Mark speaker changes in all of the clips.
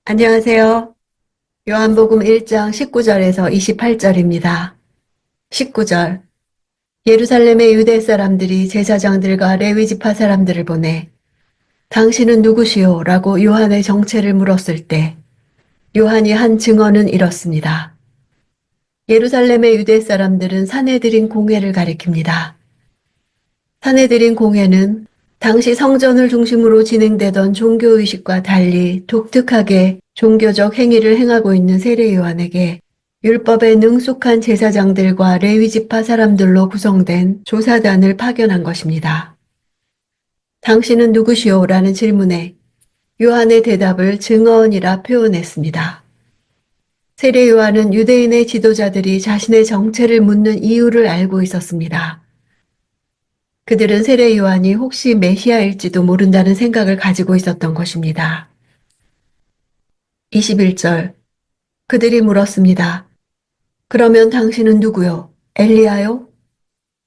Speaker 1: 안녕하세요. 요한복음 1장 19절에서 28절입니다. 19절. 예루살렘의 유대 사람들이 제사장들과 레위 지파 사람들을 보내 당신은 누구시오? 라고 요한의 정체를 물었을 때 요한이 한 증언은 이렇습니다. 예루살렘의 유대 사람들은 사내들인 공회를 가리킵니다. 사내들인 공회는 당시 성전을 중심으로 진행되던 종교의식과 달리 독특하게 종교적 행위를 행하고 있는 세례 요한에게 율법에 능숙한 제사장들과 레위 지파 사람들로 구성된 조사단을 파견한 것입니다. 당신은 누구시오? 라는 질문에 요한의 대답을 증언이라 표현했습니다. 세례 요한은 유대인의 지도자들이 자신의 정체를 묻는 이유를 알고 있었습니다. 그들은 세례 요한이 혹시 메시아일지도 모른다는 생각을 가지고 있었던 것입니다. 21절. 그들이 물었습니다. 그러면 당신은 누구요? 엘리야요?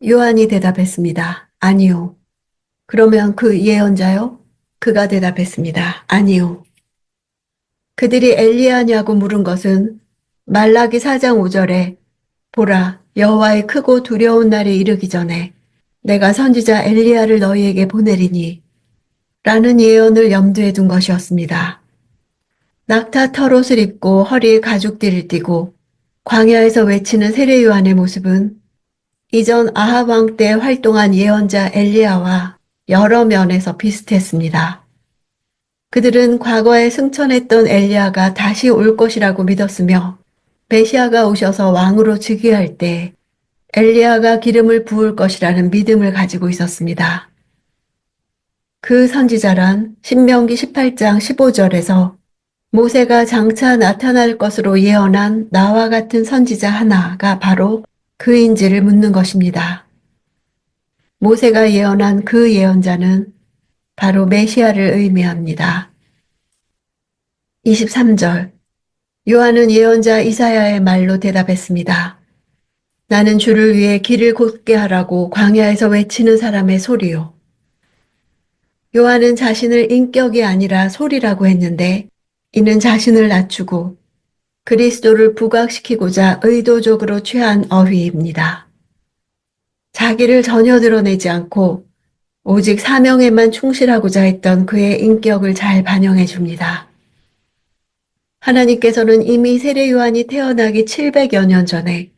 Speaker 1: 요한이 대답했습니다. 아니요. 그러면 그 예언자요? 그가 대답했습니다. 아니요. 그들이 엘리야냐고 물은 것은 말라기 4장 5절에 보라, 여호와의 크고 두려운 날이 이르기 전에 내가 선지자 엘리야를 너희에게 보내리니 라는 예언을 염두에 둔 것이었습니다. 낙타 털옷을 입고 허리에 가죽띠를 띠고 광야에서 외치는 세례 요한의 모습은 이전 아합 왕 때 활동한 예언자 엘리야와 여러 면에서 비슷했습니다. 그들은 과거에 승천했던 엘리야가 다시 올 것이라고 믿었으며 메시아가 오셔서 왕으로 즉위할 때 엘리야가 기름을 부을 것이라는 믿음을 가지고 있었습니다. 그 선지자란 신명기 18장 15절에서 모세가 장차 나타날 것으로 예언한 나와 같은 선지자 하나가 바로 그인지를 묻는 것입니다. 모세가 예언한 그 예언자는 바로 메시아를 의미합니다. 23절. 요한은 예언자 이사야의 말로 대답했습니다. 나는 주를 위해 길을 곧게 하라고 광야에서 외치는 사람의 소리요. 요한은 자신을 인격이 아니라 소리라고 했는데 이는 자신을 낮추고 그리스도를 부각시키고자 의도적으로 취한 어휘입니다. 자기를 전혀 드러내지 않고 오직 사명에만 충실하고자 했던 그의 인격을 잘 반영해 줍니다. 하나님께서는 이미 세례 요한이 태어나기 700여 년 전에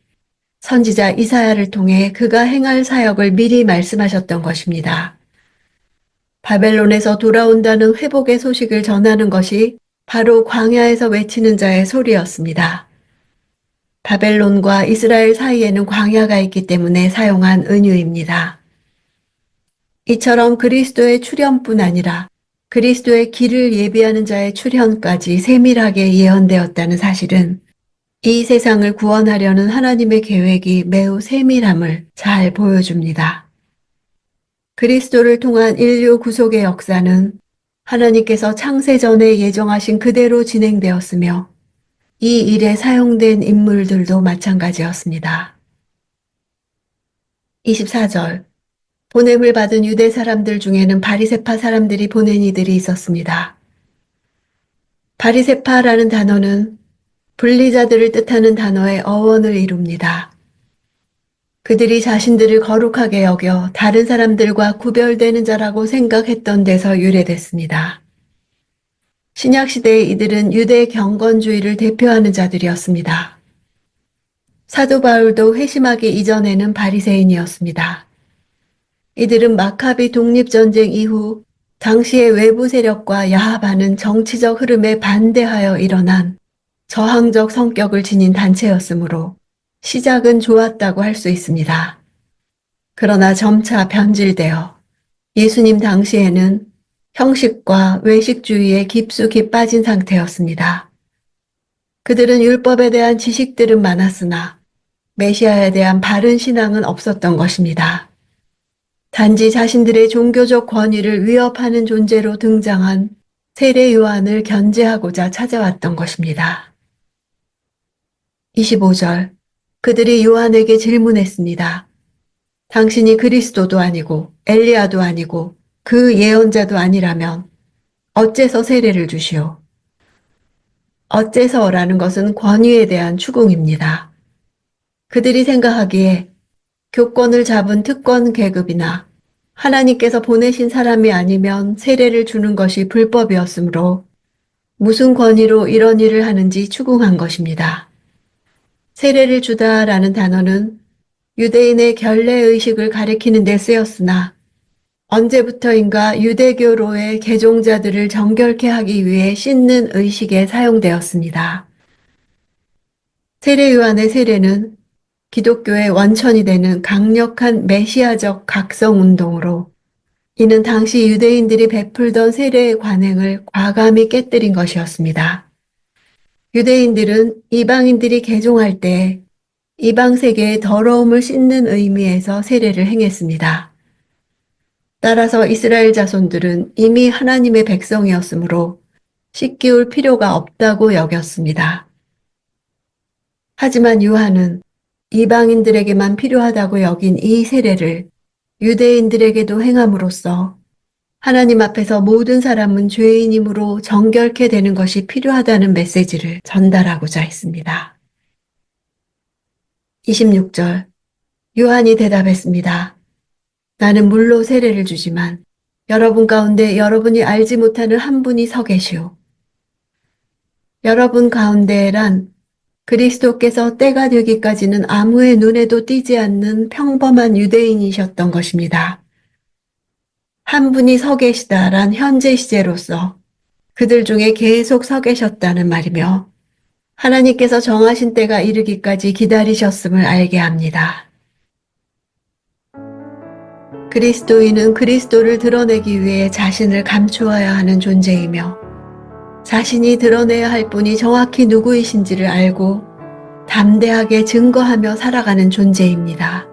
Speaker 1: 선지자 이사야를 통해 그가 행할 사역을 미리 말씀하셨던 것입니다. 바벨론에서 돌아온다는 회복의 소식을 전하는 것이 바로 광야에서 외치는 자의 소리였습니다. 바벨론과 이스라엘 사이에는 광야가 있기 때문에 사용한 은유입니다. 이처럼 그리스도의 출현뿐 아니라 그리스도의 길을 예비하는 자의 출현까지 세밀하게 예언되었다는 사실은 이 세상을 구원하려는 하나님의 계획이 매우 세밀함을 잘 보여줍니다. 그리스도를 통한 인류 구속의 역사는 하나님께서 창세 전에 예정하신 그대로 진행되었으며 이 일에 사용된 인물들도 마찬가지였습니다. 24절. 보냄을 받은 유대 사람들 중에는 바리새파 사람들이 보낸 이들이 있었습니다. 바리새파라는 단어는 분리자들을 뜻하는 단어의 어원을 이룹니다. 그들이 자신들을 거룩하게 여겨 다른 사람들과 구별되는 자라고 생각했던 데서 유래됐습니다. 신약시대의 이들은 유대 경건주의를 대표하는 자들이었습니다. 사도 바울도 회심하기 이전에는 바리새인이었습니다. 이들은 마카비 독립전쟁 이후 당시의 외부 세력과 야합하는 정치적 흐름에 반대하여 일어난 저항적 성격을 지닌 단체였으므로 시작은 좋았다고 할 수 있습니다. 그러나 점차 변질되어 예수님 당시에는 형식과 외식주의에 깊숙이 빠진 상태였습니다. 그들은 율법에 대한 지식들은 많았으나 메시아에 대한 바른 신앙은 없었던 것입니다. 단지 자신들의 종교적 권위를 위협하는 존재로 등장한 세례 요한을 견제하고자 찾아왔던 것입니다. 25절. 그들이 요한에게 질문했습니다. 당신이 그리스도도 아니고 엘리야도 아니고 그 예언자도 아니라면 어째서 세례를 주시오? 어째서라는 것은 권위에 대한 추궁입니다. 그들이 생각하기에 교권을 잡은 특권 계급이나 하나님께서 보내신 사람이 아니면 세례를 주는 것이 불법이었으므로 무슨 권위로 이런 일을 하는지 추궁한 것입니다. 세례를 주다라는 단어는 유대인의 결례의식을 가리키는 데 쓰였으나 언제부터인가 유대교로의 개종자들을 정결케 하기 위해 씻는 의식에 사용되었습니다. 세례 요한의 세례는 기독교의 원천이 되는 강력한 메시아적 각성 운동으로 이는 당시 유대인들이 베풀던 세례의 관행을 과감히 깨뜨린 것이었습니다. 유대인들은 이방인들이 개종할 때 이방 세계의 더러움을 씻는 의미에서 세례를 행했습니다. 따라서 이스라엘 자손들은 이미 하나님의 백성이었으므로 씻기울 필요가 없다고 여겼습니다. 하지만 요한은 이방인들에게만 필요하다고 여긴 이 세례를 유대인들에게도 행함으로써 하나님 앞에서 모든 사람은 죄인이므로 정결케 되는 것이 필요하다는 메시지를 전달하고자 했습니다. 26절 요한이 대답했습니다. 나는 물로 세례를 주지만 여러분 가운데 여러분이 알지 못하는 한 분이 서 계시오. 여러분 가운데란 그리스도께서 때가 되기까지는 아무의 눈에도 띄지 않는 평범한 유대인이셨던 것입니다. 한 분이 서 계시다란 현재 시제로서 그들 중에 계속 서 계셨다는 말이며 하나님께서 정하신 때가 이르기까지 기다리셨음을 알게 합니다. 그리스도인은 그리스도를 드러내기 위해 자신을 감추어야 하는 존재이며 자신이 드러내야 할 분이 정확히 누구이신지를 알고 담대하게 증거하며 살아가는 존재입니다.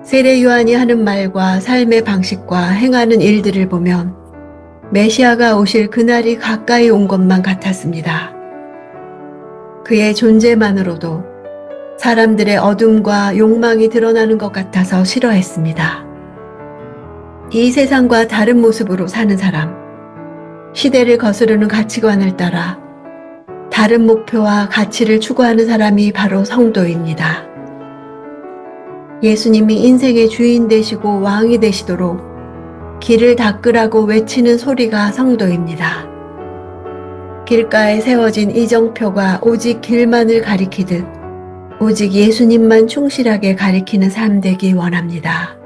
Speaker 1: 세례 요한이 하는 말과 삶의 방식과 행하는 일들을 보면 메시아가 오실 그날이 가까이 온 것만 같았습니다. 그의 존재만으로도 사람들의 어둠과 욕망이 드러나는 것 같아서 싫어했습니다. 이 세상과 다른 모습으로 사는 사람, 시대를 거스르는 가치관을 따라 다른 목표와 가치를 추구하는 사람이 바로 성도입니다. 예수님이 인생의 주인 되시고 왕이 되시도록 길을 닦으라고 외치는 소리가 성도입니다. 길가에 세워진 이정표가 오직 길만을 가리키듯 오직 예수님만 충실하게 가리키는 삶 되기 원합니다.